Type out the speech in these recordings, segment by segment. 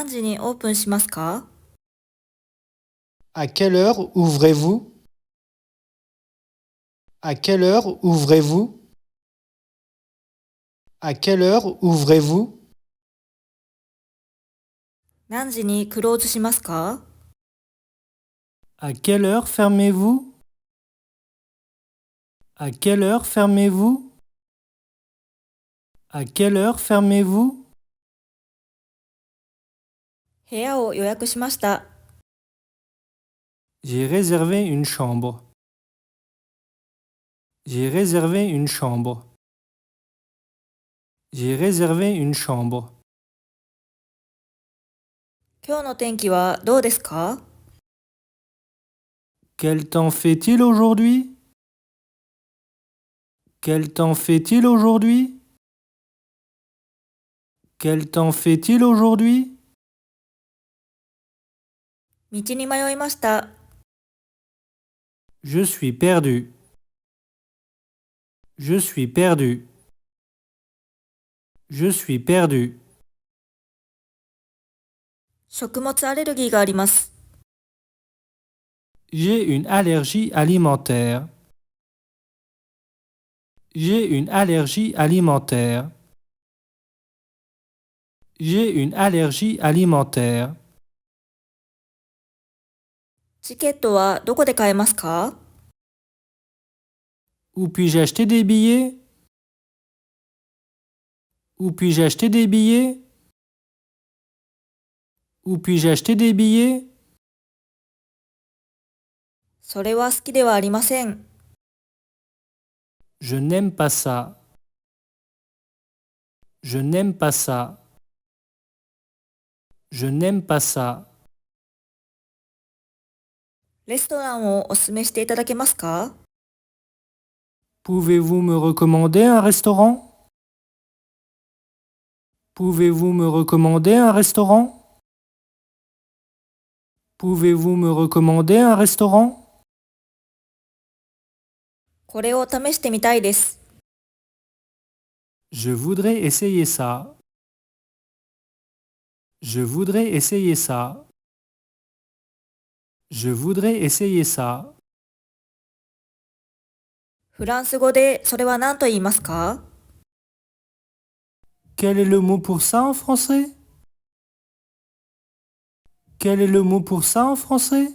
何時にオープンしますか？ À quelle heure ouvrez-vous? À quelle heure ouvrez-vous? À quelle heure ouvrez-vous? 何時にクローズしますか？ À quelle heure fermez-vous? À quelle heure fermez-vous? À quelle heure fermez-vous? 部屋を予約しました。J'ai réservé une chambre. J'ai réservé une chambre. J'ai réservé une chambre. 今日の天気はどうですか？ Quel temps fait-il aujourd'hui? Quel temps fait-il aujourd'hui? Quel temps fait-il aujourd'hui? 道に迷いました。Je suis perdu. Je suis perdu. Je suis perdu. 食物アレルギーがあります。J'ai une allergie alimentaire. J'ai une allergie alimentaire. J'ai une allergie alimentaire. チケットはどこで買えますか？ Où puis-je acheter des billets? Où puis-je acheter des billets? Où puis-je acheter des billets? それは好きではありません。Je n'aime pas ça. Je n'aime pas ça. Je n'aime pas ça. レストランをおすすめしていただけますか？ Pouvez-vous me recommander un restaurant? Pouvez-vous me recommander un restaurant? Pouvez-vous me recommander un restaurant? これを試してみたいです。Je voudrais essayer ça. Je voudrais essayer ça. Je voudrais essayer ça. フランス語でそれは何と言いますか？ Quel est le mot pour ça en français? Quel est le mot pour ça en français?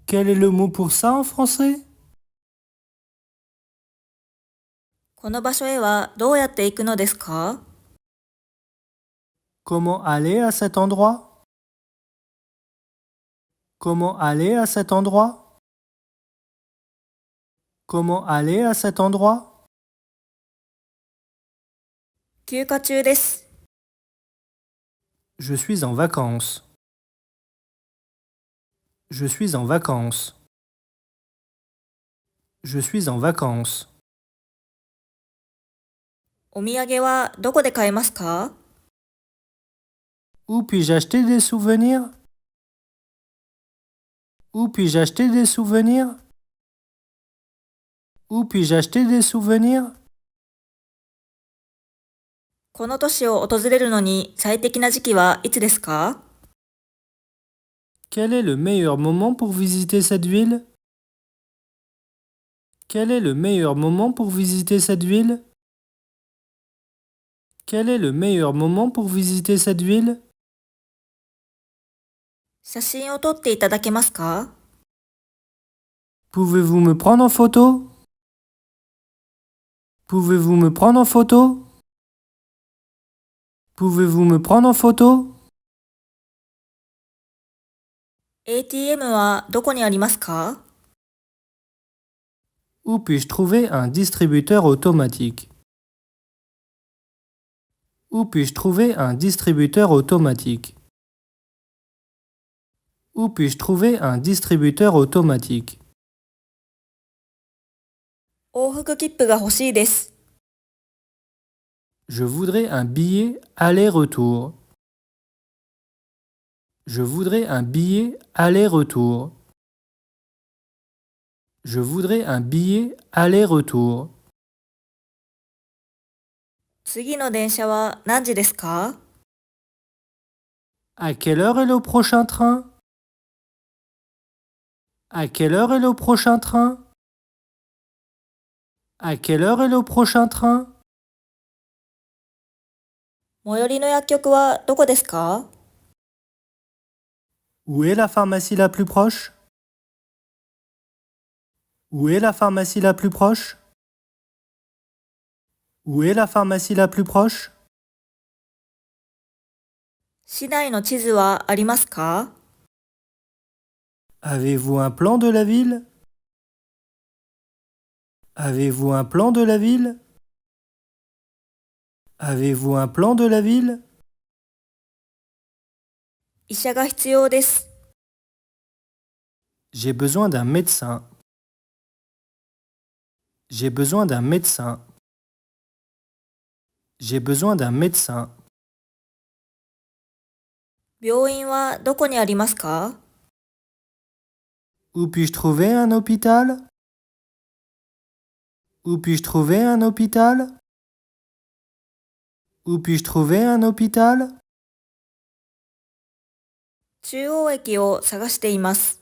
Quel est le mot pour ça en français? この場所へはどうやって行くのですか？ Comment aller à cet endroit? Comment aller à cet endroit? Comment aller à cet endroit? 休暇中です。Je suis en vacances. Je suis en vacances. Je suis en vacances. お土産はどこで買えますか？ Où puis-je acheter des souvenirs? Où puis-je acheter des souvenirs? Où puis-je acheter des souvenirs? この都市を訪れるのに最適な時期はいつですか？ Quel est le meilleur moment pour visiter cette ville? Quel est le meilleur moment pour visiter cette ville? Quel est le meilleur moment pour visiter cette ville? 写真を撮っていただけますか？ Pouvez-vous me prendre en photo? Pouvez-vous me prendre en photo? Pouvez-vous me prendre en photo? ATM はどこにありますか？ Où puis-je trouver un distributeur automatique? Où puis-je trouver un distributeur automatique? Où puis-je trouver un distributeur automatique? 往復切符が欲しいです。Je voudrais un billet aller-retour. Je voudrais un billet aller-retour. Je voudrais un billet aller-retour. 次の電車は何時ですか？ À quelle heure est le prochain train? À quelle heure est le prochain train? À quelle heure est le prochain train? 最寄りの薬局はどこですか？ Où est la pharmacie la plus proche? Où est la pharmacie la plus proche? Où est la pharmacie la plus proche? 市内の地図はありますか？ Avez-vous un plan de la ville? Avez-vous un plan de la ville? Avez-vous un plan de la ville? 医者が必要です。J'ai besoin d'un médecin. J'ai besoin d'un médecin. J'ai besoin d'un médecin. 病院はどこにありますか？ Où puis-je trouver un hôpital? Où puis-je trouver un hôpital? Où puis-je trouver un hôpital? 中央駅を探しています。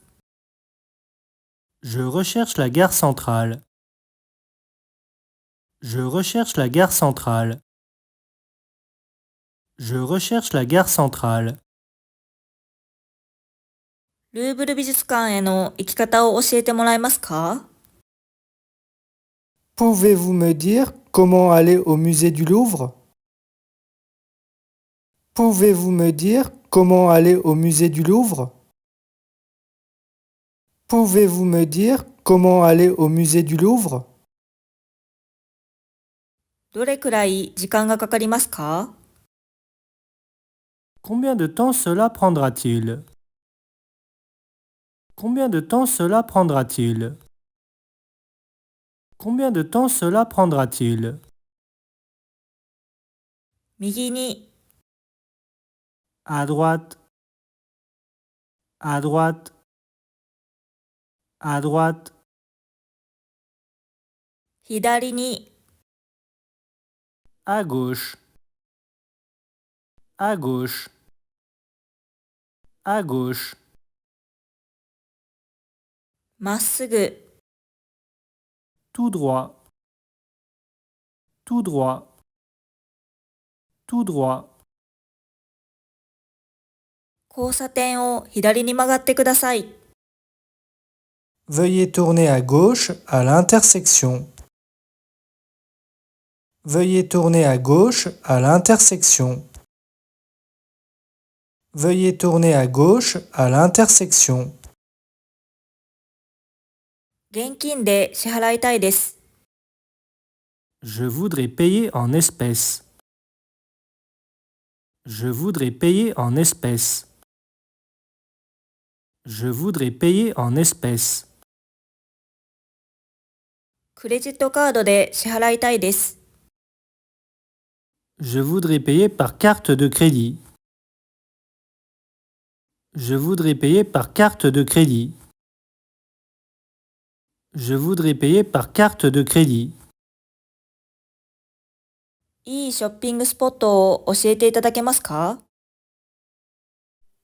Je recherche la gare centrale. Je recherche la gare centrale. Je recherche la gare centrale. ルーブル美術館への行き方を教えてもらえますか？ Pouvez-vous me dire comment aller au musée du Louvre? Pouvez-vous me dire comment aller au musée du Louvre? Pouvez-vous me dire comment aller au musée du Louvre? どれくらい時間がかかりますか？ Combien de temps cela prendra-t-il? Combien de temps cela prendra-t-il? Combien de temps cela prendra-t-il? 右に、 À droite. À droite. À droite. 左に、 À gauche. À gauche. À gauche. まっすぐ、 Tout droit. Tout droit. Tout droit. 交差点を左に曲がってください。Veuillez tourner à gauche à l'intersection. Veuillez tourner à gauche à l'intersection. Veuillez tourner à gauche à l'intersection. 現金で支払いたいです。Je voudrais payer en espèces. Je voudrais payer en espèces. Je voudrais payer en espèces. クレジットカードで支払いたいです。Je voudrais payer par carte de crédit. Je voudrais payer par carte de crédit. Je voudrais payer par carte de crédit. いいショッピングスポットを教えていただけますか？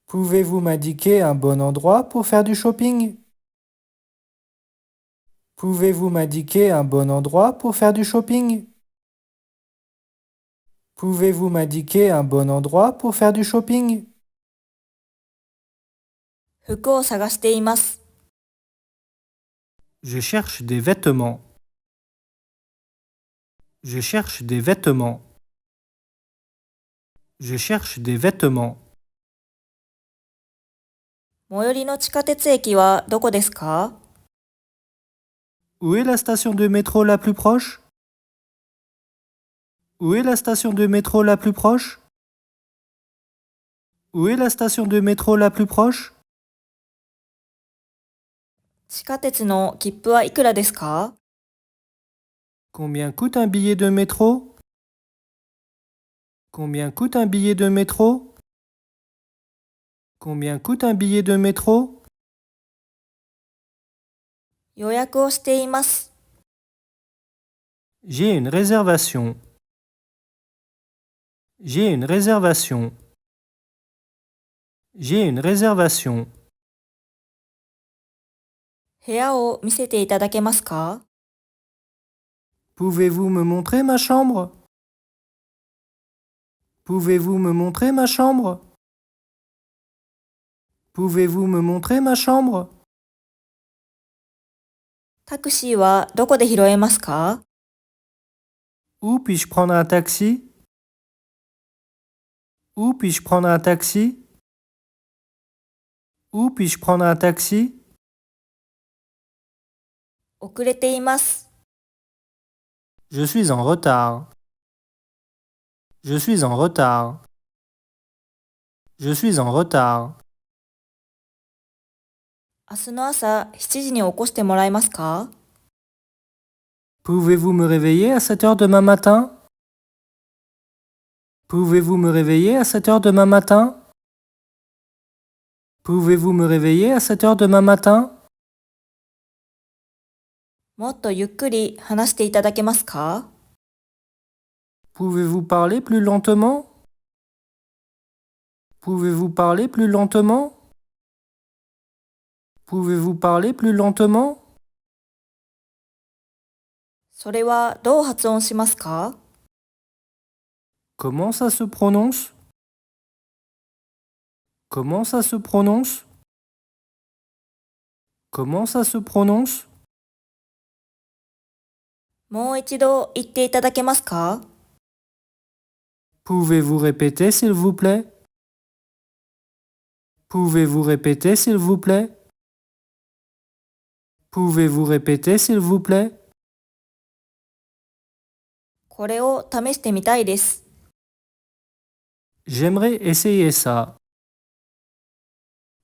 Pouvez-vous m'indiquer un bon endroit pour faire du shopping? Pouvez-vous m'indiquer un bon endroit pour faire du shopping? Pouvez-vous m'indiquer un bon endroit pour faire du shopping? 服を探しています。Je cherche des vêtements. Je cherche des vêtements. Je cherche des vêtements. 最寄りの地下鉄駅はどこですか？ Où est la station de métro la plus proche? Où est la station de métro la plus proche? Où est la station de métro la plus proche? 地下鉄の切符はいくらですか？ Combien coûte un billet de métro? Combien coûte un billet de métro? Combien coûte un billet de métro? 予約をしています。 J'ai une réservation. J'ai une réservation. J'ai une réservation. 部屋を見せていただけますか？ Pouvez-vous me montrer ma chambre? Pouvez-vous me montrer ma chambre? Pouvez-vous me montrer ma chambre? タクシーはどこで拾えますか？ Où puis-je prendre un taxi? Où puis-je prendre un taxi? Où puis-je prendre un taxi? 遅れています。Je suis en retard. Je suis en retard. Je suis en retard. 明日の朝7時に起こしてもらえますか？ Pouvez-vous me réveiller à 7 heures demain matin? Pouvez-vous me réveiller à 7 heures demain matin? Pouvez-vous me réveiller à 7 heures demain matin? もっとゆっくり話していただけますか？ Pouvez-vous parler plus lentement? Pouvez-vous parler plus lentement? Pouvez-vous parler plus lentement? それはどう発音しますか？ Comment ça se prononce? Comment ça se prononce? Comment ça se prononce? もう一度言っていただけますか？ Pouvez-vous répéter s'il vous plaît? Pouvez-vous répéter s'il vous plaît? Pouvez-vous répéter s'il vous plaît? これを試してみたいです。J'aimerais essayer ça.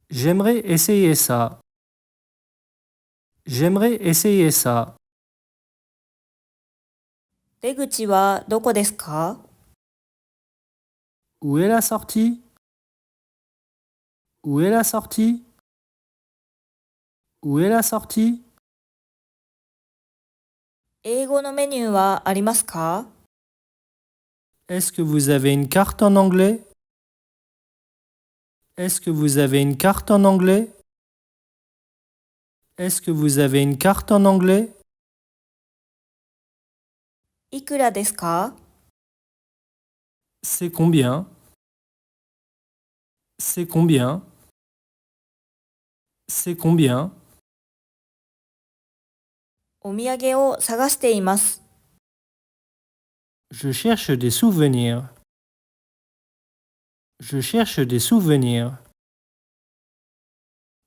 J'aimerais essayer ça. J'aimerais essayer ça. 出口はどこですか？ Où est la sortie? Où est la sortie? Où est la sortie? 英語のメニューはありますか？ Est-ce que vous avez une carte en anglais? Est-ce que vous avez une carte en anglais? Est-ce que vous avez une carte en anglais? いくらですか？ C'est combien? C'est combien? C'est combien? お土産を探しています。Je cherche des souvenirs. Je cherche des souvenirs.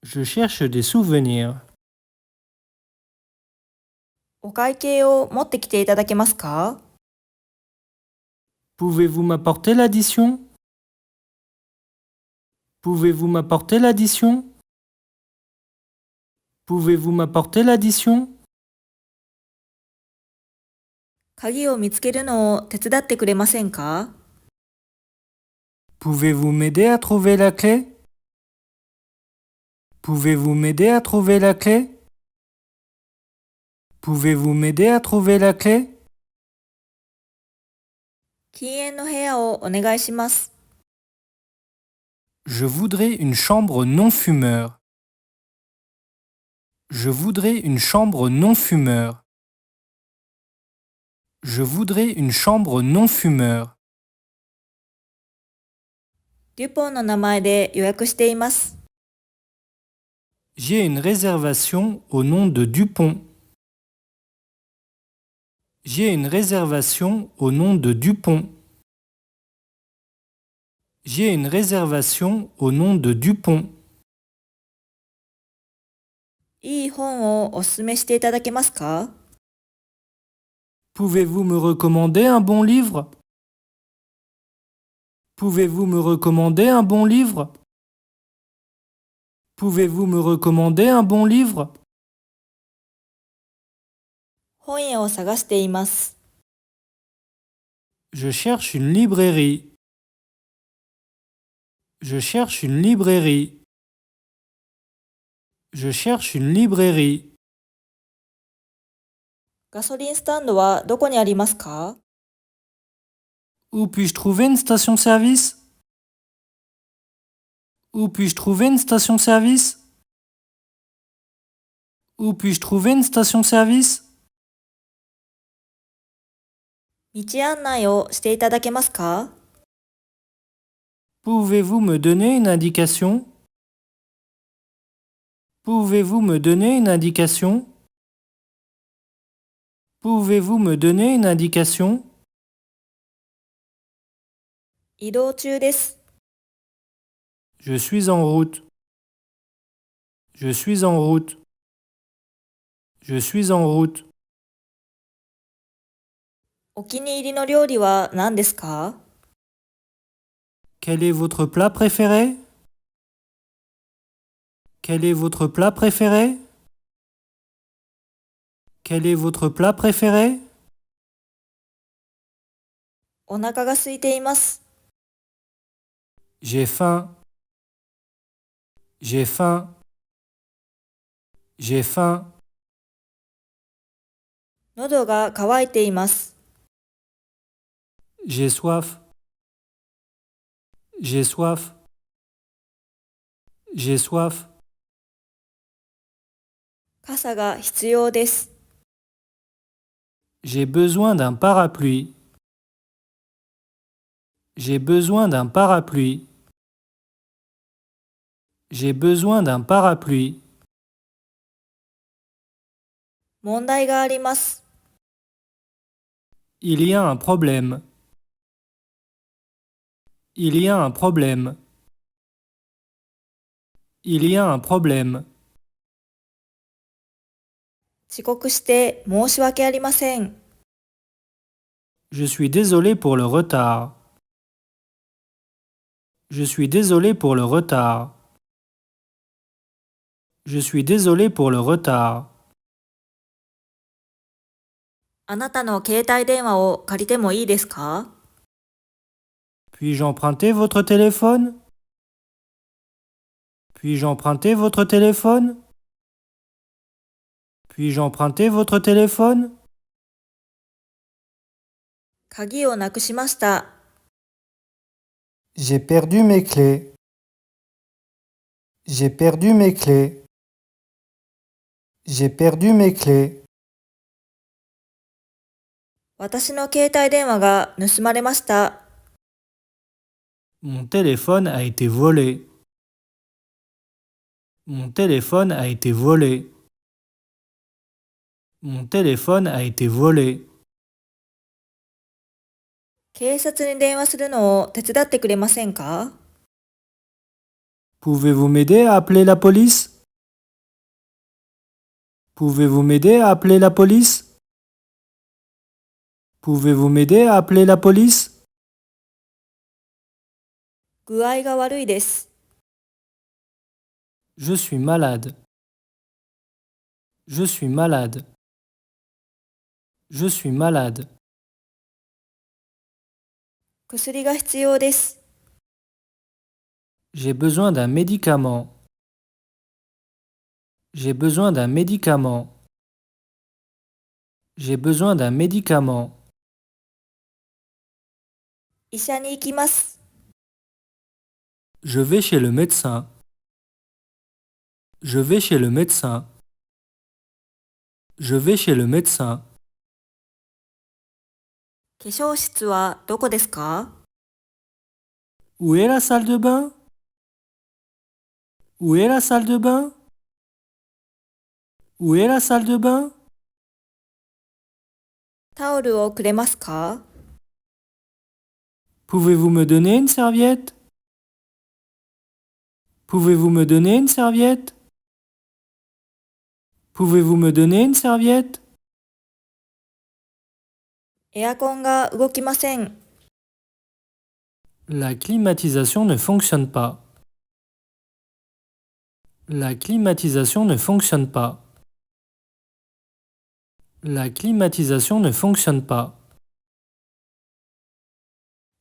Je cherche des souvenirs. お会計を持ってきていただけますか？ Pouvez-vous m'apporter l'addition? Pouvez-vous m'apporter l'addition? Pouvez-vous m'apporter l'addition? 鍵を見つけるのを手伝ってくれませんか？ Pouvez-vous m'aider à trouver la clé? Pouvez-vous m'aider à trouver la clé? Pouvez-vous m'aider à trouver la clé? 禁煙の部屋をお願いします。Je voudrais une chambre non fumeur. Je voudrais une chambre non fumeur. Je voudrais une chambre non fumeur. デュポンの名前で予約しています。J'ai une réservation au nom de Dupont. J'ai une réservation au nom de Dupont. J'ai une réservation au nom de Dupont. いい本をおすすめしていただけますか？ Pouvez-vous me recommander un bon livre? Pouvez-vous me recommander un bon livre? Pouvez-vous me recommander un bon livre? 本屋を探しています。Je cherche une librairie. Je cherche une librairie. Je cherche une librairie. ガソリンスタンドはどこにありますか？ Où puis-je trouver une station-service? Où puis-je trouver une station-service? Où puis-je trouver une station-service? 道案内をしていただけますか？ Pouvez-vous me donner une indication? Pouvez-vous me donner une indication? Pouvez-vous me donner une indication? 移動中です。Je suis en route. Je suis en route. Je suis en route. お気に入りの料理は何ですか？ Quel est votre plat préféré? Quel est votre plat préféré? Quel est votre plat préféré? お腹が空いています。J'ai faim. J'ai faim. J'ai faim. 喉が渇いています。J'ai soif. J'ai soif. J'ai soif. 傘が必要です。J'ai besoin d'un parapluie. J'ai besoin d'un parapluie. J'ai besoin d'un parapluie. 問題があります。Il y a un problème. Il y a un problème. Il y a un problème. 遅刻して申し訳ありません。Je suis désolé pour le retard. Je suis désolé pour le retard. Je suis désolé pour le retard. あなたの携帯電話を借りてもいいですか？ Puis-je emprunter votre téléphone? Puis-je emprunter votre téléphone? Puis-je emprunter votre téléphone? 鍵をなくしました。J'ai perdu mes clés. J'ai perdu mes clés. J'ai perdu mes clés. 私の携帯電話が盗まれました。Mon téléphone a été volé. Mon téléphone a été volé. Mon téléphone a été volé. 警察に電話するのを手伝ってくれませんか？ Pouvez-vous m'aider à appeler la police? Pouvez-vous m'aider à appeler la police? Pouvez-vous m'aider à appeler la police? 具合が悪いです。Je suis malade. Je suis malade. Je suis malade. 薬が必要です。J'ai besoin d'un médicament. J'ai besoin d'un médicament. J'ai besoin d'un médicament. 医者に行きます。Je vais chez le médecin. Je vais chez le médecin. Je vais chez le médecin. 化粧室はどこですか？ Où est la salle de bain? Où est la salle de bain? Où est la salle de bain? タオルをくれますか？ Pouvez-vous me donner une serviette? Pouvez-vous me donner une serviette? Pouvez-vous me donner une serviette? エアコンが動きません。La climatisation ne fonctionne pas. La climatisation ne fonctionne pas. La climatisation ne fonctionne pas.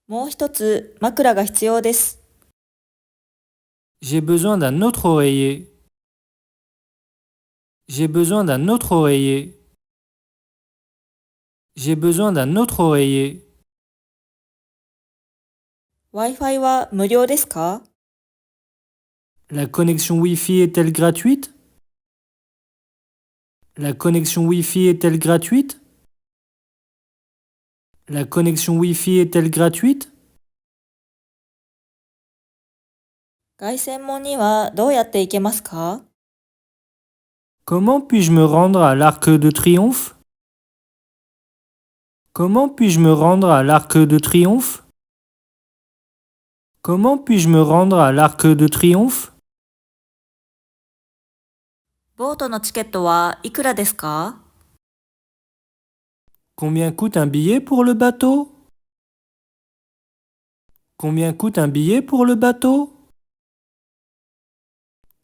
もう一つ枕が必要です。J'ai besoin d'un autre oreiller. J'ai besoin d'un autre oreiller. J'ai besoin d'un autre oreiller. Wi-Fi は無料ですか？ La connexion Wi-Fi est-elle gratuite? La connexion Wi-Fi est-elle gratuite? La connexion Wi-Fi est-elle gratuite? 凱旋門にはどうやって行けますか？ Comment puis-je me rendre à l'Arc de Triomphe? Comment puis-je me rendre à l'Arc de Triomphe? Comment puis-je me rendre à l'Arc de Triomphe? ボートのチケットはいくらですか？ Combien coûte un billet pour le bateau? Combien coûte un billet pour le bateau?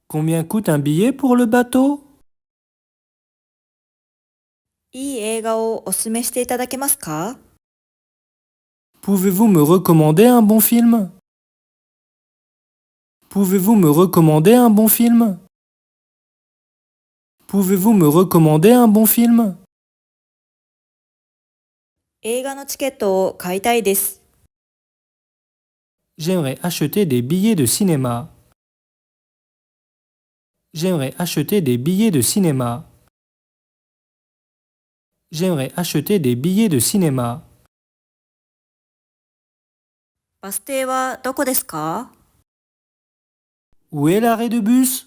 Combien coûte un billet pour le bateau? いい映画をおすすめしていただけますか？ Pouvez-vous me recommander un bon film? Pouvez-vous me recommander un bon film? Pouvez-vous me recommander un bon film? 映画のチケットを買いたいです。J'aimerais acheter des billets de cinéma. J'aimerais acheter des billets de cinéma. J'aimerais acheter des billets de cinéma. バス停はどこですか？ Où est l'arrêt de bus?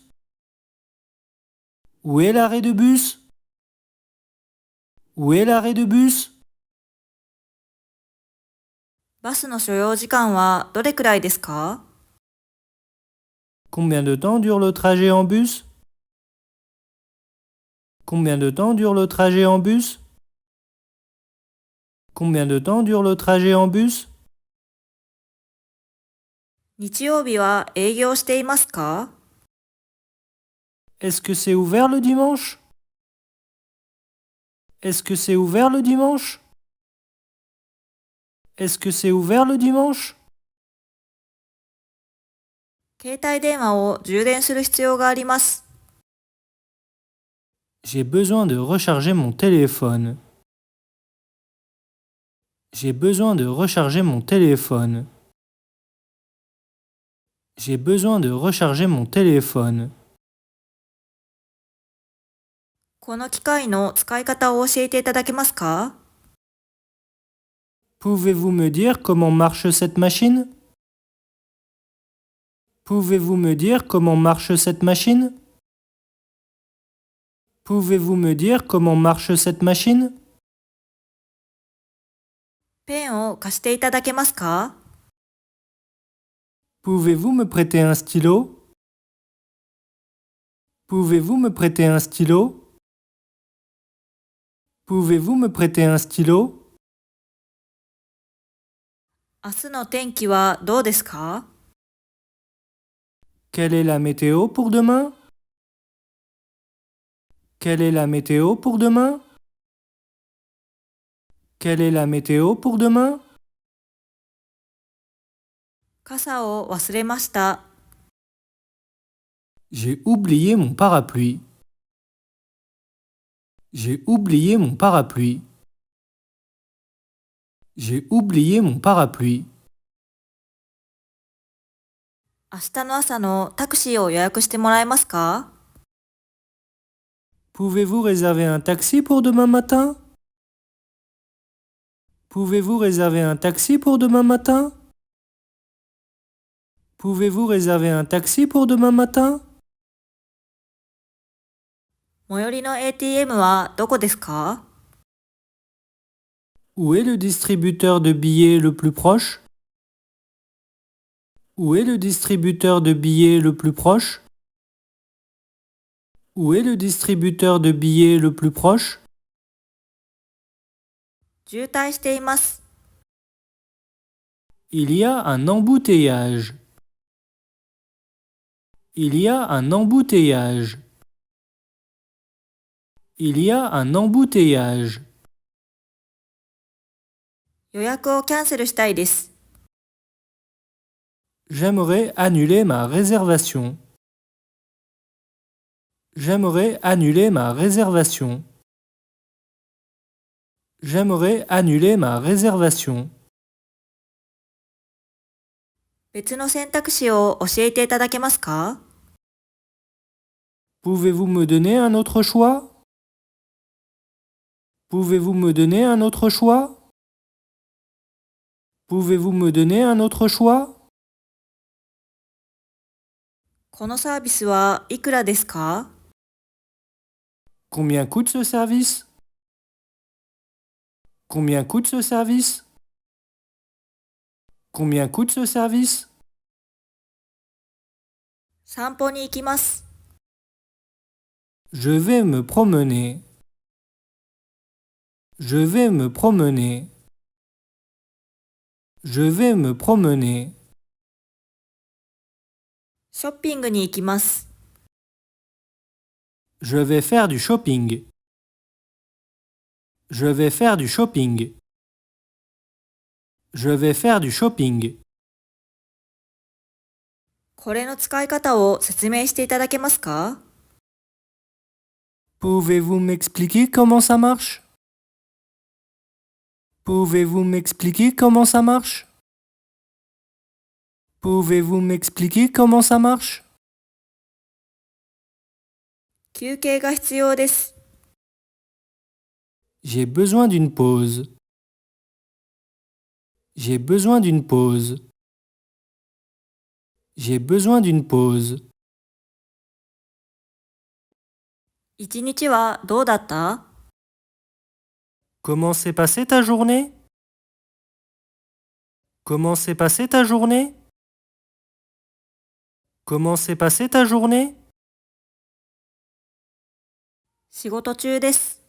Où est l'arrêt de bus? Où est l'arrêt de bus? バスの所要時間はどれくらいですか？ Combien de temps dure le trajet en bus? Combien de temps dure le trajet en bus? Combien de temps dure le trajet en bus? 日曜日は営業していますか？ Est-ce que c'est ouvert le dimanche? Est-ce que c'est ouvert le dimanche? Est-ce que c'est ouvert le dimanche? 携帯電話を充電する必要があります。J'ai besoin de recharger mon téléphone. J'ai besoin de recharger mon téléphone. J'ai besoin de recharger mon téléphone. この機械の使い方を教えていただけますか？ Pouvez-vous me dire comment marche cette machine? Pouvez-vous me dire comment marche cette machine? Pouvez-vous me dire comment marche cette machine? ペンを貸していただけますか？ Pouvez-vous me prêter un stylo? Pouvez-vous me prêter un stylo? Pouvez-vous me prêter un stylo? 明日の天気はどうですか？ Quelle est la météo pour demain? Quelle est la météo pour demain? Quelle est la météo pour demain? 傘を忘れました。J'ai oublié mon parapluie. J'ai oublié mon parapluie. J'ai oublié mon parapluie. 明日の朝のタクシーを予約してもらえますか？ Pouvez-vous réserver un taxi pour demain matin? Pouvez-vous réserver un taxi pour demain matin? Pouvez-vous réserver un taxi pour demain matin? 最寄りの ATM はどこですか？ Où est le distributeur de billets le plus proche? Où est le distributeur de billets le plus proche? Où est le distributeur de billets le plus proche? 渋滞しています。Il y a un embouteillage. Il y a un embouteillage. Il y a un embouteillage. 予約をキャンセルしたいです。J'aimerais annuler ma réservation. J'aimerais annuler ma réservation. J'aimerais annuler ma réservation. 別の選択肢を教えていただけますか？ Pouvez-vous me donner un autre choix? Pouvez-vous me donner un autre choix? Pouvez-vous me donner un autre choix? このサービスはいくらですか？ Combien coûte ce service? Combien coûte ce service? Combien coûte ce service? 散歩に行きます。Je vais me promener. Je vais me promener. Je vais me promener. ショッピングに行きます。Je vais faire du shopping. Je vais faire du shopping. Je vais faire du shopping. これの使い方を説明していただけますか？ Pouvez-vous m'expliquer comment ça marche? Pouvez-vous m'expliquer comment ça marche? Pouvez-vous m'expliquer comment ça marche? 休憩が必要です。J'ai besoin d'une pause. J'ai besoin d'une pause. J'ai besoin d'une pause. 一日はどうだった？ Comment s'est passée ta journée? Comment s'est passée ta journée? Comment s'est passée ta journée? 仕事中です。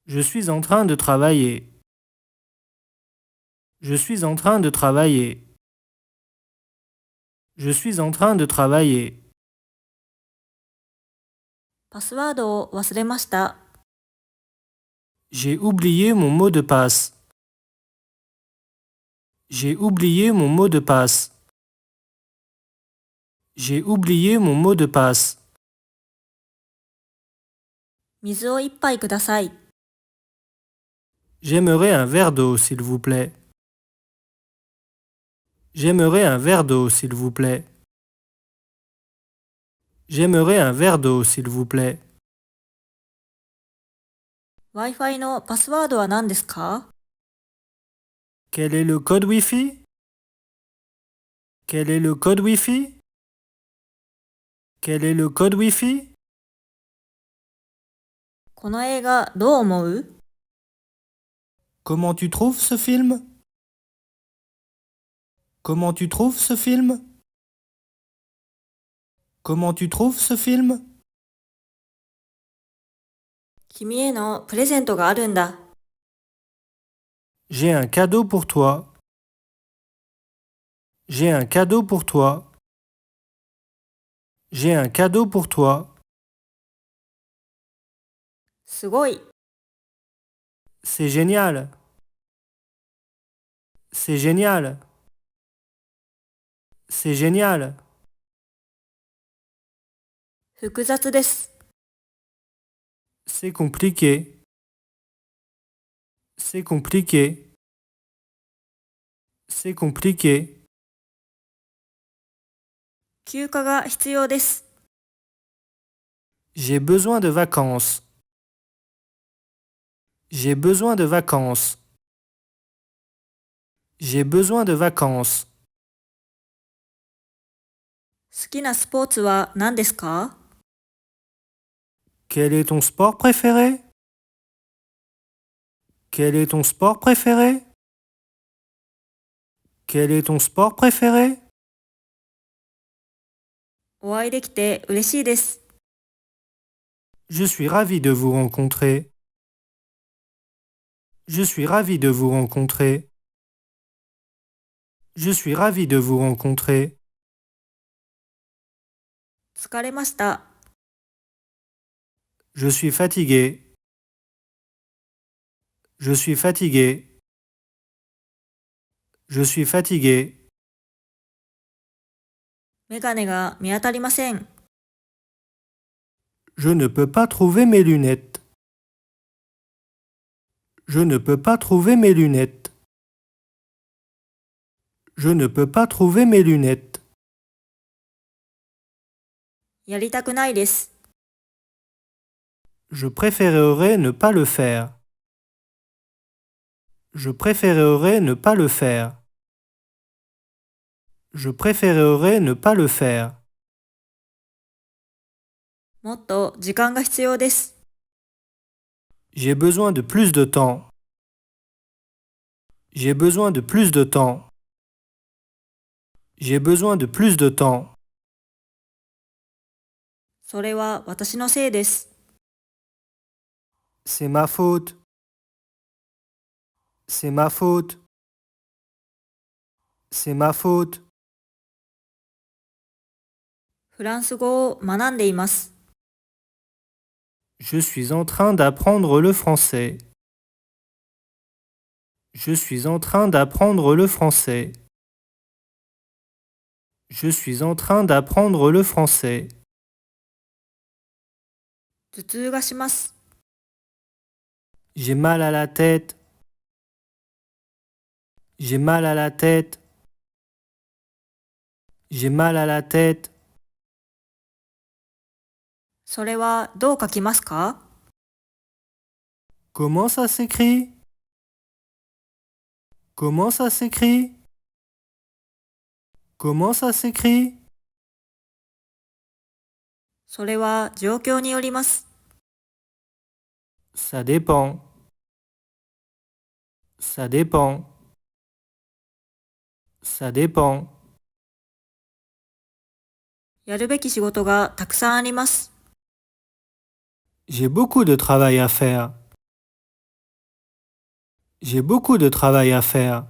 Je suis en train de travailler. Je suis en train de travailler. Je suis en train de travailler. パスワードを忘れました。J'ai oublié mon mot de passe. J'ai oublié mon mot de passe. J'ai oublié mon mot de passe. 水を一杯ください。J'aimerais un verre d'eau, s'il vous plaît. J'aimerais un verre d'eau, s'il vous plaît. J'aimerais un verre d'eau, s'il vous plaît. Wi-Fi のパスワードは何ですか？ Quel est le code Wi-Fi? Quel est le code Wi-Fi? Quel est le code Wi-Fi? この映画どう思う？ Comment tu trouves ce film? Comment tu trouves ce film? Comment tu trouves ce film? 君へのプレゼントがあるんだ。J'ai un cadeau pour toi. J'ai un cadeau pour toi. J'ai un cadeau pour toi. すごい。C'est génial. C'est génial. C'est génial. 複雑です。C'est compliqué. C'est compliqué. C'est compliqué. 休暇が必要です。J'ai besoin de vacances. J'ai besoin de vacances. J'ai besoin de vacances. 好きなスポーツは何ですか？ Quel est ton sport préféré? Quel est ton sport préféré? Quel est ton sport préféré? お会いできて嬉しいです。Je suis ravi de vous rencontrer. Je suis ravi de vous rencontrer. Je suis ravi de vous rencontrer. 疲れました。Je suis fatigué. Je suis fatigué. Je suis fatigué. メガネが見当たりません。Je ne peux pas trouver mes lunettes. Je ne peux pas trouver mes lunettes. Je ne peux pas trouver mes lunettes. やりたくないです。Je préférerais ne pas le faire. Je préférerais ne pas le faire. Je préférerais ne pas le faire. もっと時間が必要です。J'ai besoin de plus de temps. J'ai besoin de plus de temps. J'ai besoin de plus de temps. それは私のせいです。C'est ma faute. C'est ma faute. C'est ma faute. フランス語を学んでいます。Je suis en train d'apprendre le français. Je suis en train d'apprendre le français. Je suis en train d'apprendre le français. 頭痛がします。J'ai mal à la tête. J'ai mal à la tête. J'ai mal à la tête. それはどう書きますか？ Comment ça s'écrit? Comment ça s'écrit? Comment ça s'écrit? それは状況によります。Ça dépend. Ça dépend. Ça dépend. やるべき仕事がたくさんあります。J'ai beaucoup de travail à faire. J'ai beaucoup de travail à faire.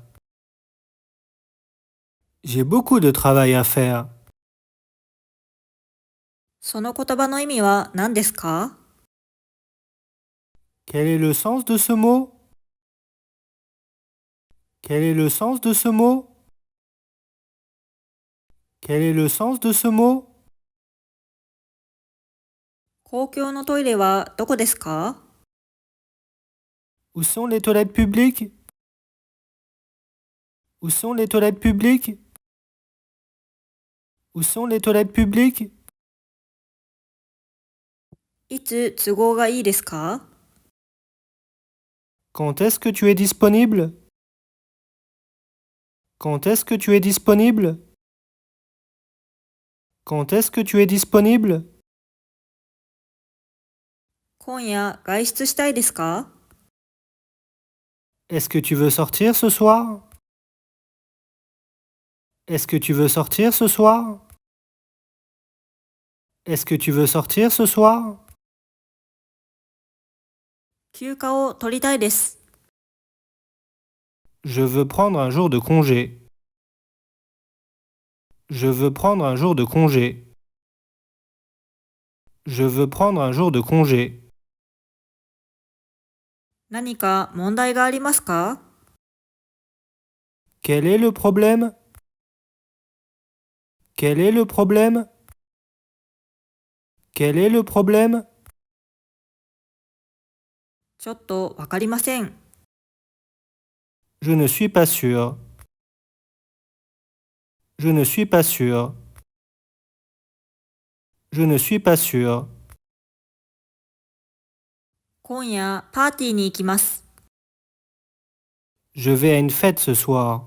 J'ai beaucoup de travail à faire. その言葉の意味は何ですか？ Quel est le sens de ce mot? Quel est le sens de ce mot? Quel est le sens de ce mot? 公共のトイレはどこですか？ Où sont les toilettes publiques? Où sont les toilettes publiques? Où sont les toilettes publiques? いつ都合がいいですか？ Quand est-ce que tu es disponible? Quand est-ce que tu es disponible? Quand est-ce que tu es disponible? 今夜外出したいですか？ Est-ce que tu veux sortir ce soir? Est-ce que tu veux sortir ce soir? Est-ce que tu veux sortir ce soir? 休暇を取りたいです。Je veux prendre un jour de congé. Je veux prendre un jour de congé. Je veux prendre un jour de congé. 何か問題がありますか？ Quel est le problème? Quel est le problème? Quel est le problème? ちょっとわかりません。Je ne suis pas sûr. Je ne suis pas sûr. Je ne suis pas sûr. 今夜パーティーに行きます。Je vais à une fête ce soir.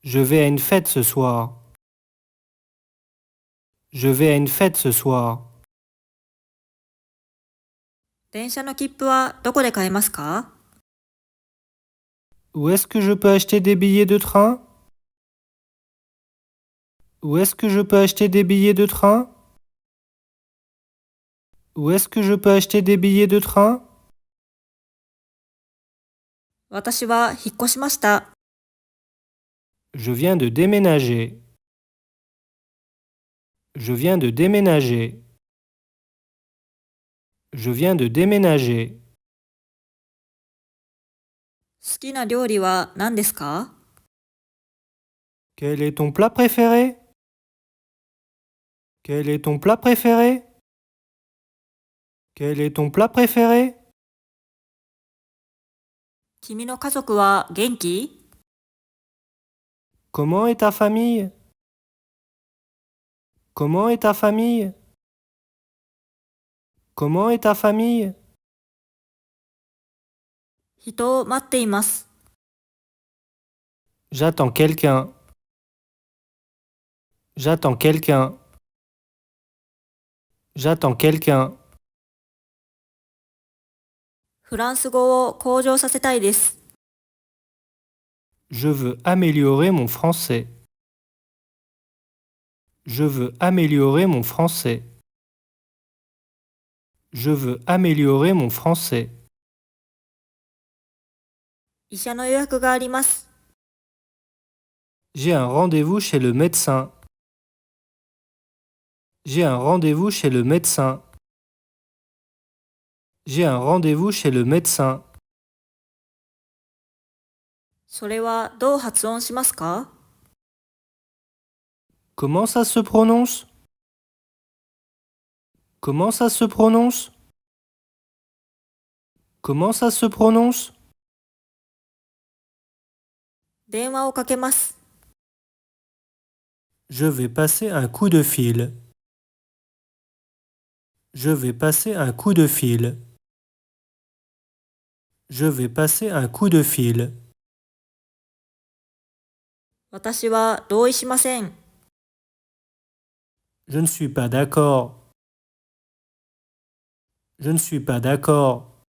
Je vais à une fête ce soir. Je vais à une fête ce soir. 電車の切符はどこで買えますか？ Où est-ce que je peux acheter des billets de train? Où est-ce que je peux acheter des billets de train? Où est-ce que je peux acheter des billets de train? 私は引っ越しました。Je viens de déménager. Je viens de déménager. Je viens de déménager. 好きな料理は何ですか？ Quel est ton plat préféré? Quel est ton plat préféré? Quel est ton plat préféré? 君の家族は元気？ Comment est ta famille? Comment est ta famille? Comment est ta famille? 人を待っています。J'attends quelqu'un. J'attends quelqu'un. J'attends quelqu'un. フランス語を向上させたいです。Je veux améliorer mon français. Je veux améliorer mon français. Je veux améliorer mon français. 医者の予約があります。J'ai un rendez-vous chez le médecin. J'ai un rendez-vous chez le médecin. J'ai un rendez-vous chez le médecin. それはどう発音しますか？ Comment ça se prononce? Comment ça se prononce? Comment ça se prononce? 電話をかけます。Je vais passer un coup de fil. Je vais passer un coup de fil. Je vais passer un coup de fil. 私は同意しません。Je ne suis pas d'accord. Je ne suis pas d'accord.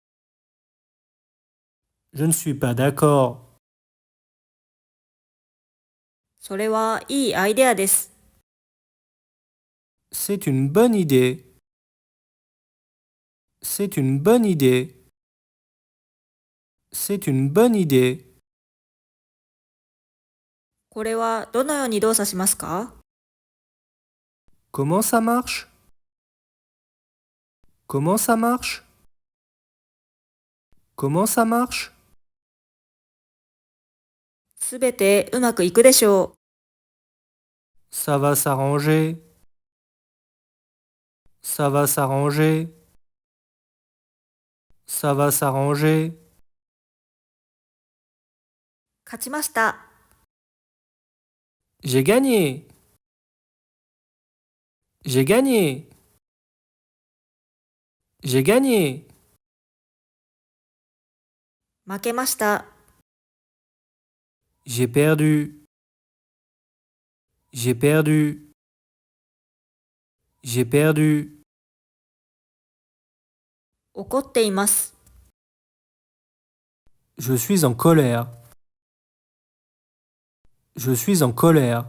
Je ne suis pas d'accord. それはいいアイデアです。C'est une bonne idée. C'est une bonne idée. C'est une bonne idée. これはどのように動作しますか？ Comment ça marche? Comment ça marche? Comment ça marche? すべてうまくいくでしょう。Ça va s'arranger. Ça va s'arranger. Ça va s'arranger. 勝ちました。J'ai gagné. J'ai gagné. J'ai gagné. 負けました。J'ai perdu. J'ai perdu. J'ai perdu. 怒っています。Je suis en colère. Je suis en colère.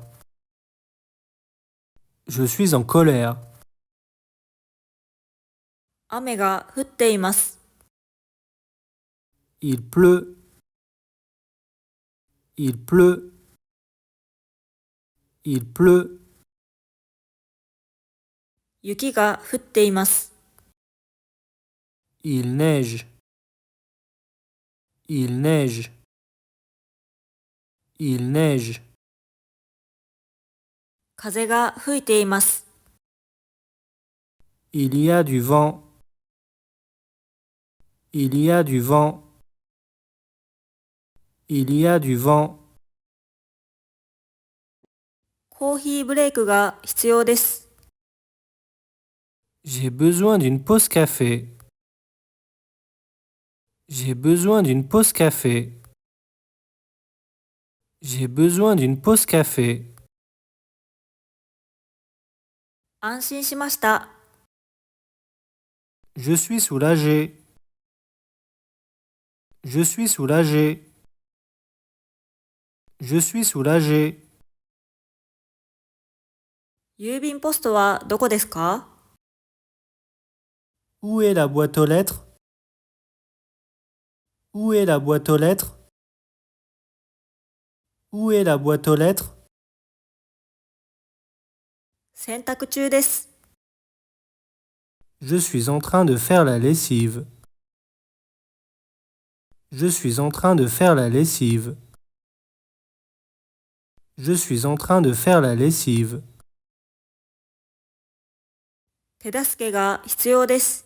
Je suis en colère. 雨が降っています。Il pleut. Il pleut. Il pleut. 雪が降っています。Il neige. Il neige. Il neige. 風が吹いています。Il y a du vent. Il y a du vent. Il y a du vent. コーヒーブレイクが必要です。J'ai besoin d'une pause café. J'ai besoin d'une pause café. J'ai besoin d'une pause café. 安心しました。Je suis soulagé. Je suis soulagé. Je suis soulagé. 郵便ポストはどこですか？ Où est la boîte aux lettres? Où est la boîte aux lettres? Où est la boîte aux lettres? 洗濯中です。Je suis en train de faire la lessive. Je suis en train de faire la lessive. Je suis en train de faire la lessive. 手助けが必要です。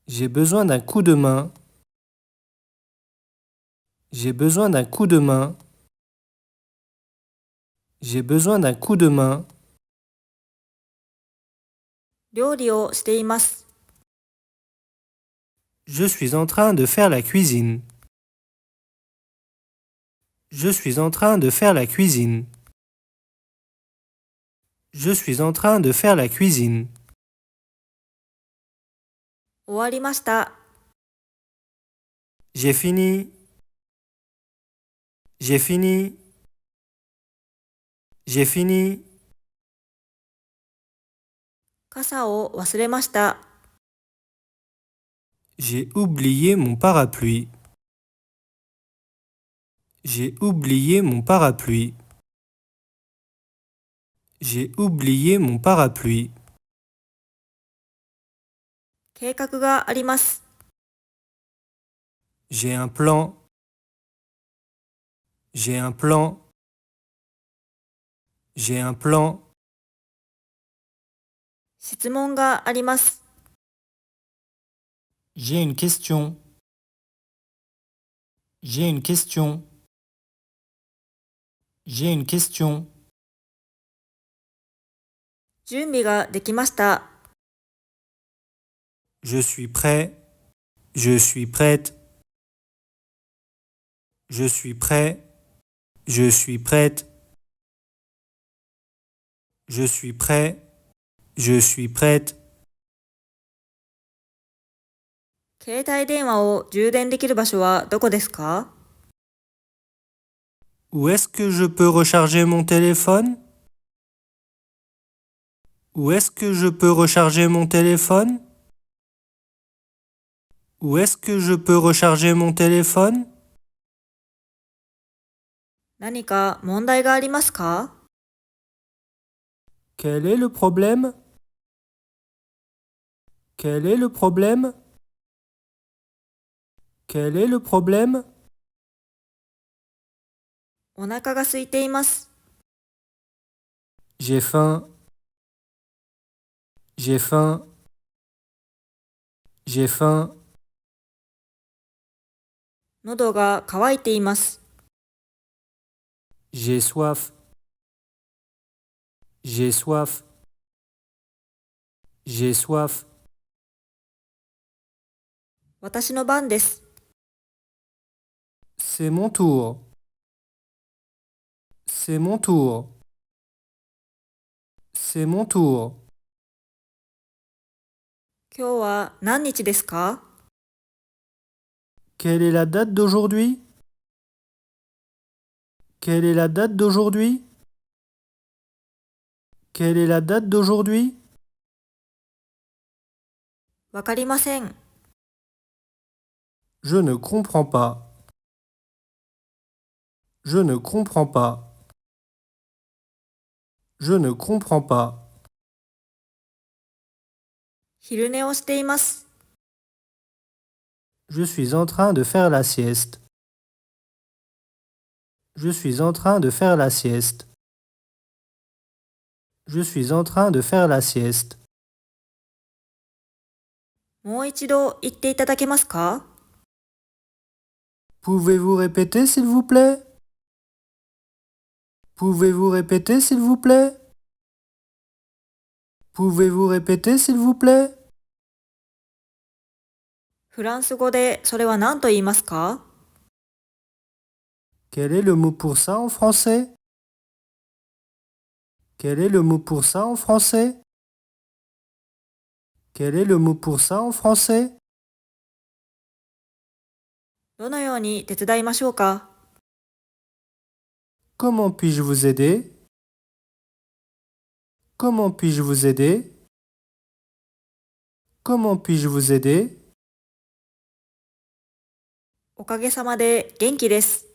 J'ai besoin d'un coup de main. J'ai besoin d'un coup de main. J'ai besoin d'un coup de main. 料理をしています。Je suis en train de faire la cuisine. Je suis en train de faire la cuisine. Je suis en train de faire la cuisine. 終わりました。J'ai fini. J'ai fini. J'ai fini. 傘を忘れました。J'ai oublié mon parapluie. J'ai oublié mon parapluie. J'ai oublié mon parapluie. 計画があります。J'ai un plan. J'ai un plan. J'ai un plan. 質問があります。J'ai une question. J'ai une question. J'ai une question. 準備ができました。Je suis prêt. Je suis prête. Je suis prêt. Je suis prête. Je suis prêt. Je suis prête. 携帯電話を充電できる場所はどこですか？ Où est-ce que je peux recharger mon téléphone? Où est-ce que je peux recharger mon téléphone? Où est-ce que je peux recharger mon téléphone? 何か問題がありますか？ Quel est le problème? Quel est le problème? Quel est le problème? お腹が空いています。J'ai faim. J'ai faim. J'ai faim. 喉が渇いています。J'ai soif. J'ai soif. J'ai soif. 私の番です。C'est mon tour. C'est mon tour. C'est mon tour. 今日は何日ですか？ Quelle est la date d'aujourd'hui? Quelle est la date d'aujourd'hui? Quelle est la date d'aujourd'hui? わかりません。Je ne comprends pas. Je ne comprends pas. Je ne comprends pas. 昼寝をしています。Je suis en train de faire la sieste. Je suis en train de faire la sieste. Je suis en train de faire la sieste. もう一度言っていただけますか？ Pouvez-vous répéter, s'il vous plaît? Pouvez-vous répéter, s'il vous plaît? Pouvez-vous répéter, s'il vous plaît? フランス語でそれは何と言いますか？ Quel est le mot pour ça en français? Quel est le mot pour ça en français? Quel est le mot pour ça en français? どのように手伝いましょうか？ Comment puis-je vous aider? Comment puis-je vous aider? Comment puis-je vous aider? おかげさまで元気です。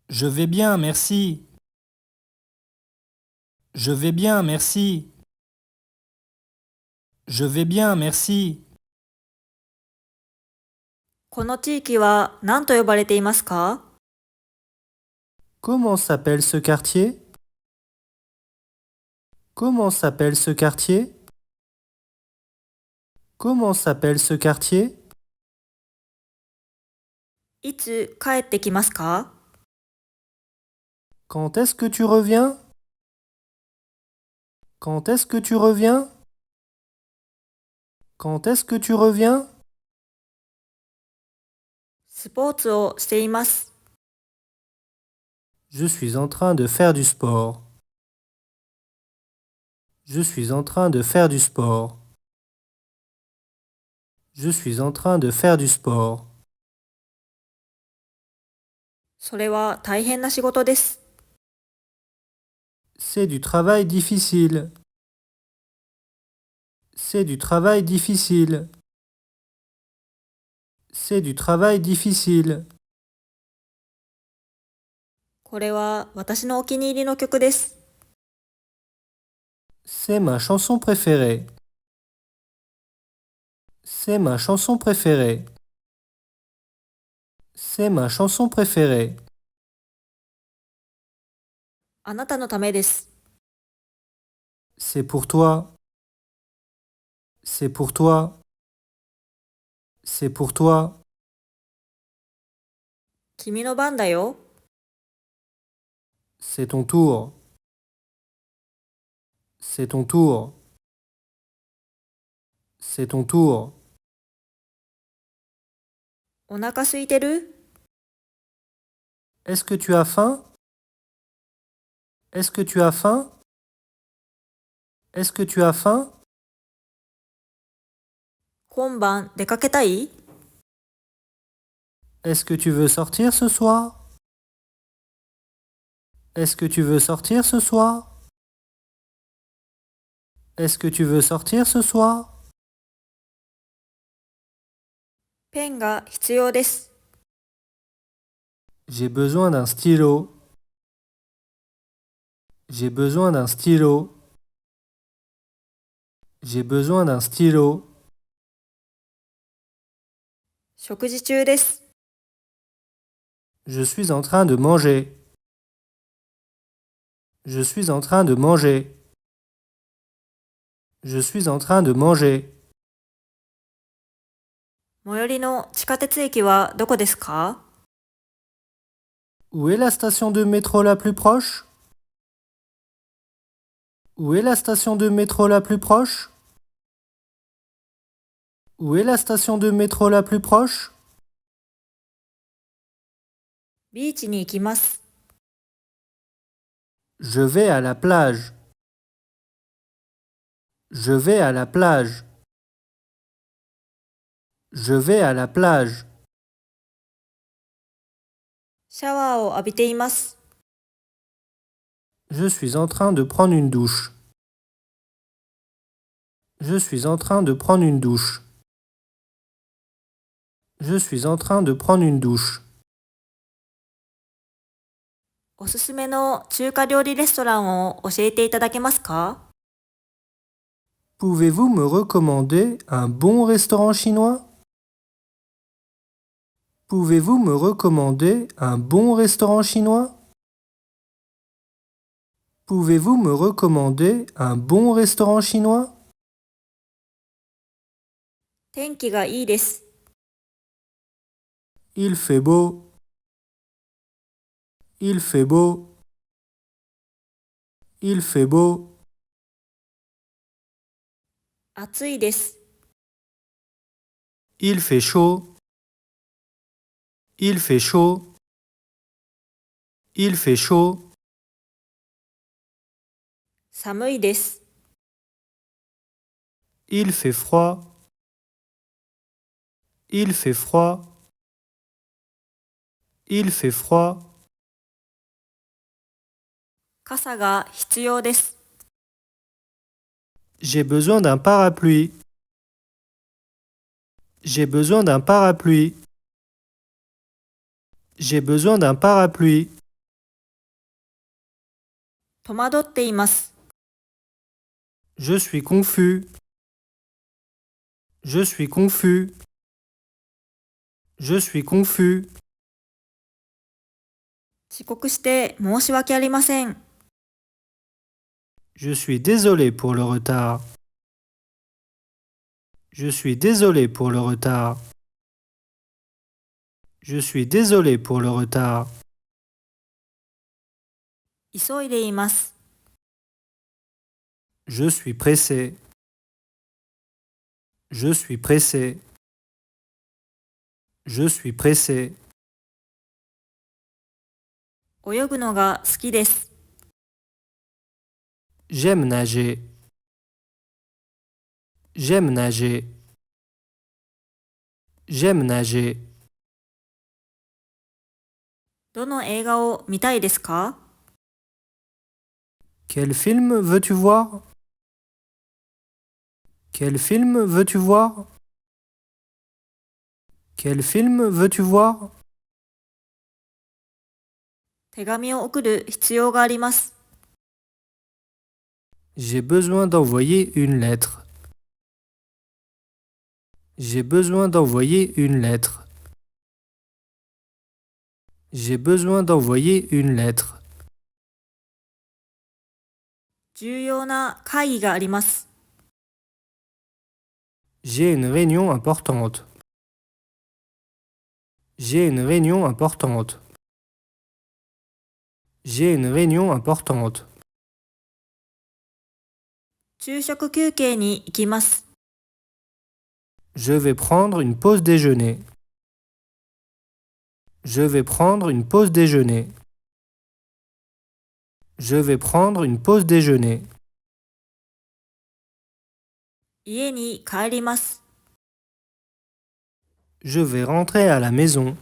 Je vais bien, merci. Je vais bien, merci. Je vais bien, merci. この地域は何と呼ばれていますか？ Comment s'appelle ce quartier? Comment s'appelle ce quartier? Comment s'appelle ce quartier? いつ帰ってきますか？ Quand est-ce que tu reviens? Quand est-ce que tu reviens? Quand est-ce que tu reviens? スポーツをしています。Je suis en train de faire du sport. Je suis en train de faire du sport. Je suis en train de faire du sport. それは大変な仕事です。C'est du travail difficile. C'est du travail difficile. C'est du travail difficile. これは私のお気に入りの曲です。C'est ma chanson préférée. C'est ma chanson préférée. C'est ma chanson préférée. あなたのためです。C'est pour toi. C'est pour toi. C'est pour toi. 君の番だよ。C'est ton tour. C'est ton tour. C'est ton tour. お腹空いてる？ Est-ce que tu as faim? Est-ce que tu as faim? Est-ce que tu as faim? 今晩出かけたい？ Est-ce que tu veux sortir ce soir? Est-ce que tu veux sortir ce soir? Est-ce que tu veux sortir ce soir? ペンが必要です。J'ai besoin d'un stylo. J'ai besoin d'un stylo. J'ai besoin d'un stylo. 食事中です。Je suis en train de manger. Je suis en train de manger. Je suis en train de manger. 最寄りの地下鉄駅はどこですか？ Où est la station de métro la plus proche? Où est la station de métro la plus proche? Où est la station de métro la plus proche? ビーチに行きます。Je vais à la plage. Je vais à la plage. Je vais à la plage. シャワーを浴びています。Je suis en train de prendre une douche. Je suis en train de prendre une douche. Je suis en train de prendre une douche. おすすめの中華料理レストランを教えていただけますか？ Pouvez-vous me recommander un bon restaurant chinois? Pouvez-vous me recommander un bon restaurant chinois? Pouvez-vous me recommander un bon restaurant chinois? 天気がいいです。Il fait beau. Il fait beau. Il fait beau. 暑いです。Il fait chaud. Il fait chaud. Il fait chaud. 寒いです。Il fait froid. Il fait froid. Il fait froid. 傘が必要です。J'ai besoin d'un parapluie. J'ai besoin d'un parapluie. J'ai besoin d'un parapluie. 戸惑っています。Je suis confus. Je suis confus. Je suis confus. 遅刻して申し訳ありません。Je suis désolé pour le retard. Je suis désolé pour le retard. Je suis désolé pour le retard. 急いでいます。Je suis pressé. Je suis pressé. Je suis pressé. 泳ぐのが好きです。J'aime nager. J'aime nager. J'aime nager. どの映画を見たいですか？ Quel film veux-tu voir? Quel film veux-tu voir? Quel film veux-tu voir? 手紙を送る必要があります。J'ai besoin d'envoyer une lettre. J'ai besoin d'envoyer une lettre. J'ai besoin d'envoyer une lettre. 重要な会議があります。J'ai une réunion importante. J'ai une réunion importante. J'ai une réunion importante. 昼食休憩に行きます。Je vais prendre une pause déjeuner. Je vais prendre une pause déjeuner. Je vais prendre une pause déjeuner. 家に帰ります。Je vais rentrer à la maison.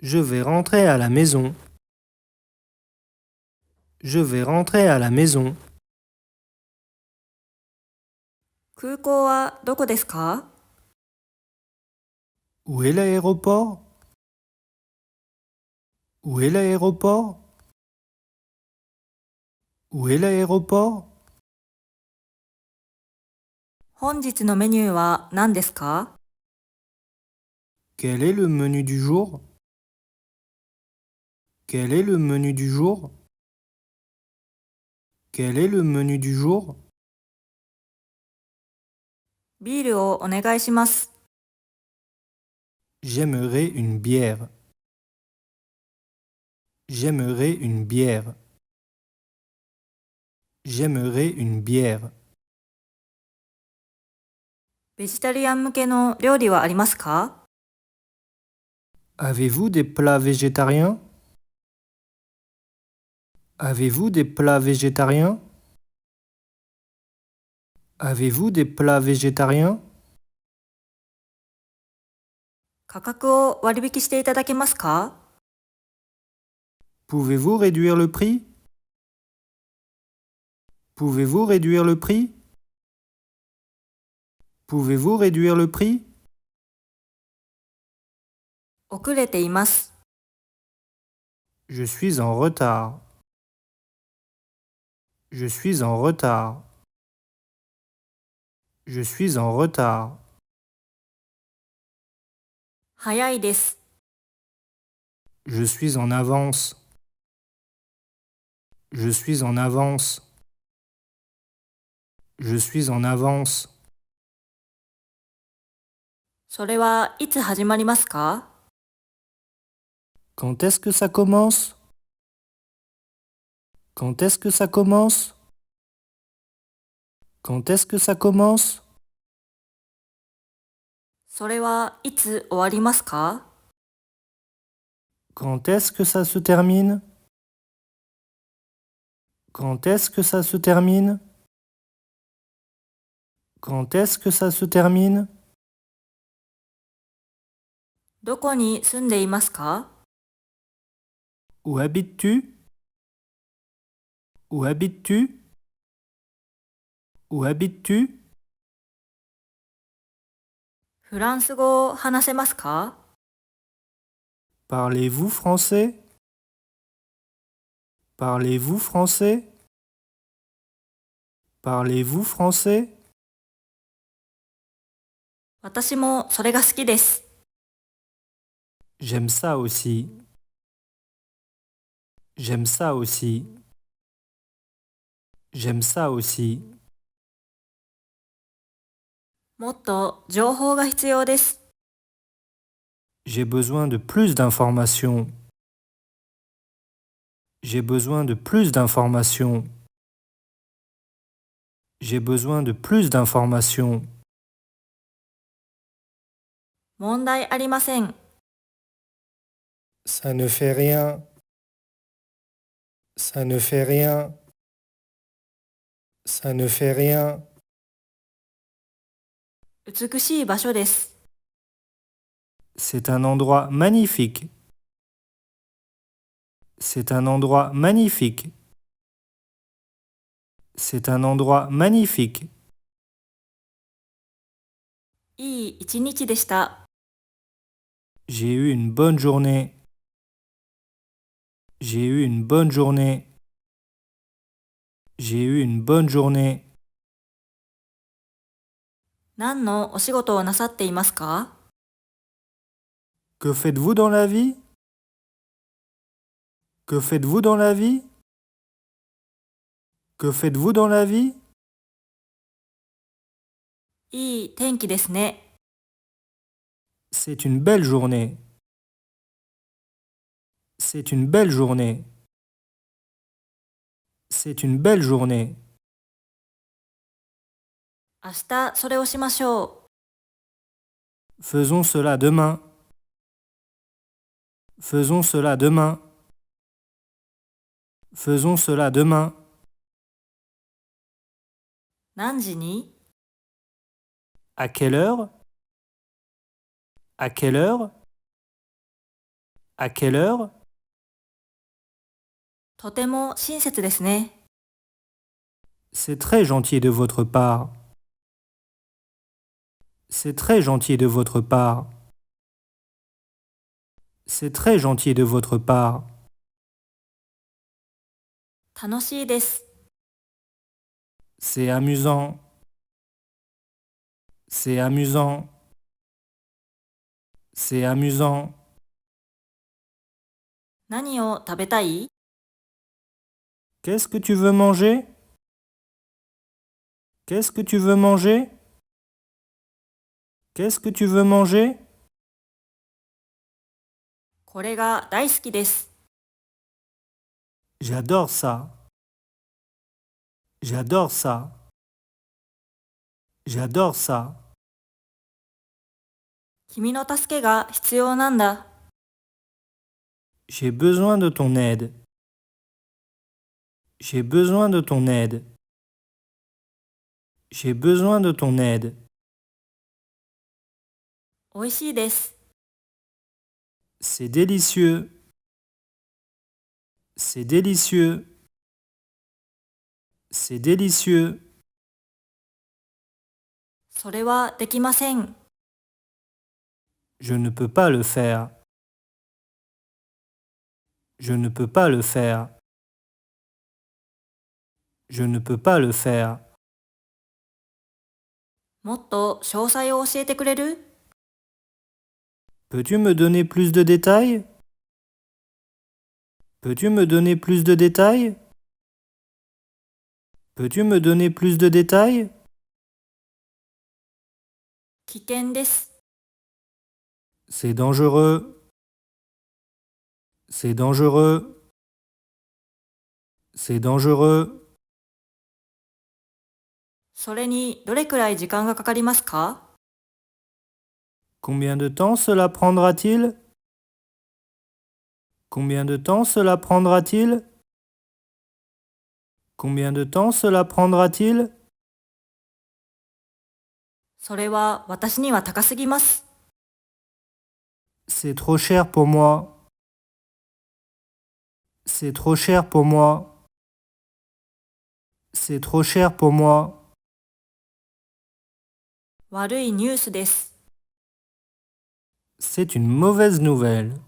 Je vais rentrer à la maison. Je vais rentrer à la maison. 空港はどこですか？ Où est l'aéroport? Où est l'aéroport? Où est l'aéroport? 本日のメニューは何ですか？ Quel est le menu du jour? Quel est le menu du jour? Quel est le menu du jour? ビールをお願いします。J'aimerais une bière. J'aimerais une bière. J'aimerais une bière. ベジタリアン向けの料理はありますか？ Avez-vous des plats végétariens? Avez-vous des plats végétariens? Avez-vous des plats végétariens? 価格を割引していただけますか？ Pouvez-vous réduire le prix? Pouvez-vous réduire le prix? Pouvez-vous réduire le prix? 遅れています。Je suis en retard. Je suis en retard. Je suis en retard. 早いです。Je suis en avance. Je suis en avance. Je suis en avance. それはいつ始まりますか？ Quand est-ce que ça commence? Quand est-ce que ça commence? Quand est-ce que ça commence? それはいつ終わりますか？ Quand est-ce que ça se termine? Quand est-ce que ça se termine? Quand est-ce que ça se termine? どこに住んでいますか？ Où habites-tu? Où habites-tu? Où habites-tu? フランス語を話せますか？ Parlez-vous français? Parlez-vous français? Parlez-vous français? 私もそれが好きです。J'aime ça aussi. J'aime ça aussi. J'aime ça aussi. もっと情報が必要です。J'ai besoin de plus d'informations. J'ai besoin de plus d'informations. J'ai besoin de plus d'informations. 問題ありません。Ça ne fait rien. Ça ne fait rien. Ça ne fait rien. 美しい場所です。C'est un endroit magnifique. C'est un endroit magnifique. C'est un endroit magnifique. いい一日でした。J'ai eu une bonne journée. J'ai eu une bonne journée. J'ai eu une bonne journée. 何のお仕事をなさっていますか？ Que faites-vous dans la vie? Que faites-vous dans la vie? Que faites-vous dans la vie? いい天気ですね。C'est une belle journée. C'est une belle journée. C'est une belle journée. 明日それをしましょう。 Faisons cela demain. Faisons cela demain. Faisons cela demain. 何時に？ À quelle heure? À quelle heure? À quelle heure? とても親切ですね。 C'est très gentil de votre part. C'est très gentil de votre part. C'est très gentil de votre part. 楽しいです。 C'est amusant. C'est amusant. C'est amusant. 何を食べたい？ Qu'est-ce que tu veux manger? Qu'est-ce que tu veux manger? Qu'est-ce que tu veux manger? これが大好きです。 J'adore ça. J'adore ça. J'adore ça. 君の助けが必要なんだ。 J'ai besoin de ton aide. J'ai besoin de ton aide. J'ai besoin de ton aide. おいしいです。 C'est délicieux. C'est délicieux. C'est délicieux. それはできません。 Je ne peux pas le faire. Je ne peux pas le faire. Je ne peux pas le faire. もっと詳細を教えてくれる？ Peux-tu me donner plus de détails? Peux-tu me donner plus de détails? Peux-tu me donner plus de détails? 危険です。 C'est dangereux. C'est dangereux. C'est dangereux. それにどれくらい時間がかかりますか？ Combien de temps cela prendra-t-il? Combien de temps cela prendra-t-il? Combien de temps cela prendra-t-il? それは私には高すぎます。 C'est trop cher pour moi. C'est trop cher pour moi. C'est trop cher pour moi. 悪いニュースです。 C'est une mauvaise nouvelle.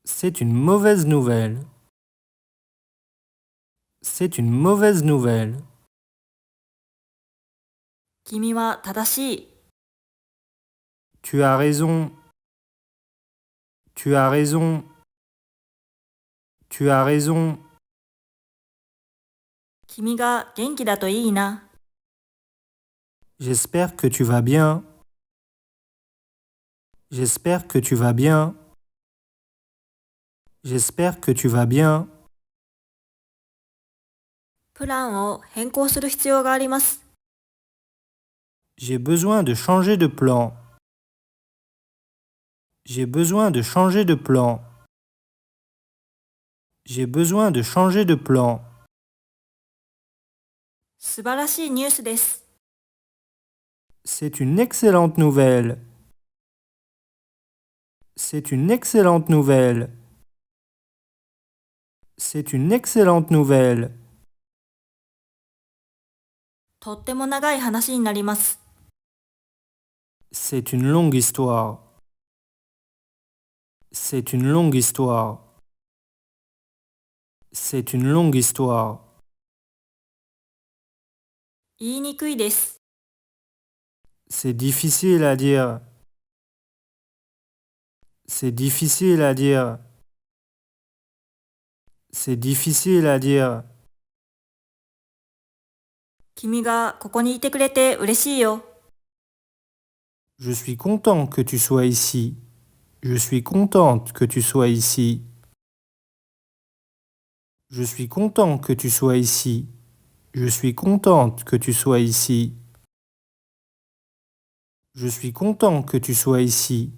C'est une mauvaise nouvelle. C'est une mauvaise nouvelle. 君は正しい。 Tu as raison. Tu as raison. Tu as raison. 君が元気だといいな。 J'espère que tu vas bien. J'espère que tu vas bien. J'espère que tu vas bien. プランを変更する必要があります。J'ai besoin de changer de plan. J'ai besoin de changer de plan. J'ai besoin de changer de plan. 素晴らしいニュースです。C'est une excellente nouvelle. C'est une excellente nouvelle. C'est une excellente nouvelle. とっても長い話になります。C'est une longue histoire. C'est une longue histoire. C'est une longue histoire. 言いにくいです。C'est difficile à dire. C'est difficile à dire. C'est difficile à dire. 君がここにいてくれて嬉しいよ。Je suis content que tu sois ici. Je suis contente que tu sois ici. Je suis content que tu sois ici. Je suis contente que tu sois ici. Je suis content que tu sois ici.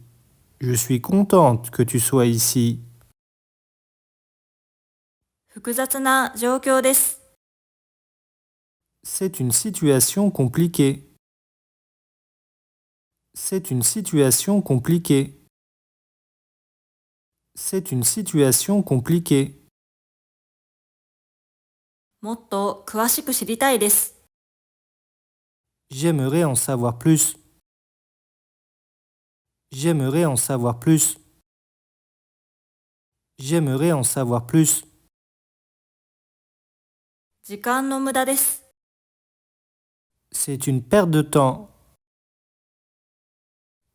Je suis contente que tu sois ici. 複雑な状況です。C'est une situation compliquée. C'est une situation compliquée. C'est une situation compliquée. もっと詳しく知りたいです。J'aimerais en savoir plus. J'aimerais en savoir plus. J'aimerais en savoir plus. 時間の無駄です。C'est une perte de temps.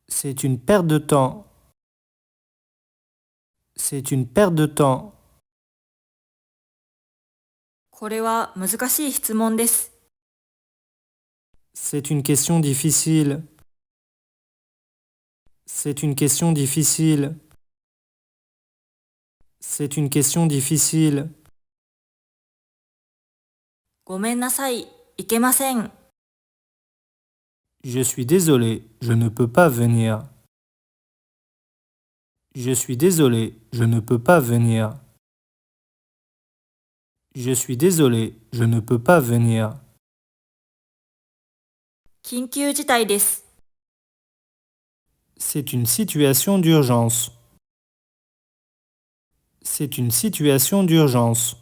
C'est une perte de temps. C'est une perte de temps. これは難しい質問です。C'est une question difficile. C'est une question difficile. C'est une question difficile. ごめんなさい、いけません。Je suis désolé, je ne peux pas venir. Je suis désolé, je ne peux pas venir. Je suis désolé, je ne peux pas venir. 緊急事態です。C'est une situation d'urgence. C'est une situation d'urgence.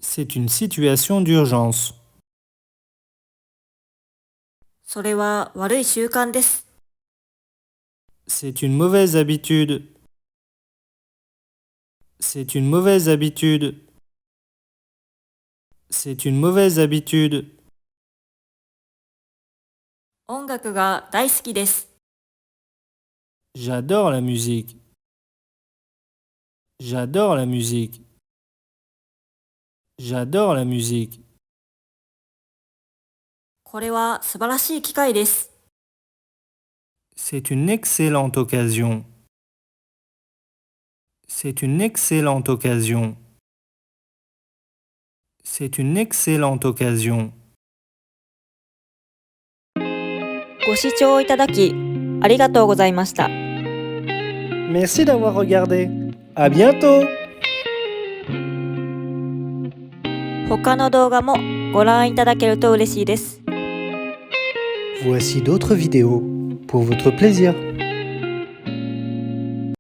C'est une situation d'urgence. それは悪い習慣です。C'est une mauvaise habitude. C'est une mauvaise habitude. C'est une mauvaise habitude. 音楽が大好きです。J'adore la musique. J'adore la musique. J'adore la musique. これは素晴らしい機会です。C'est une excellente occasion. C'est une excellente occasion. C'est une excellente occasion. ご視聴いただきありがとうございました。Merci d'avoir regardé. À bientôt! 他の動画もご覧いただけると嬉しいです。 Voici d'autres vidéos pour votre plaisir.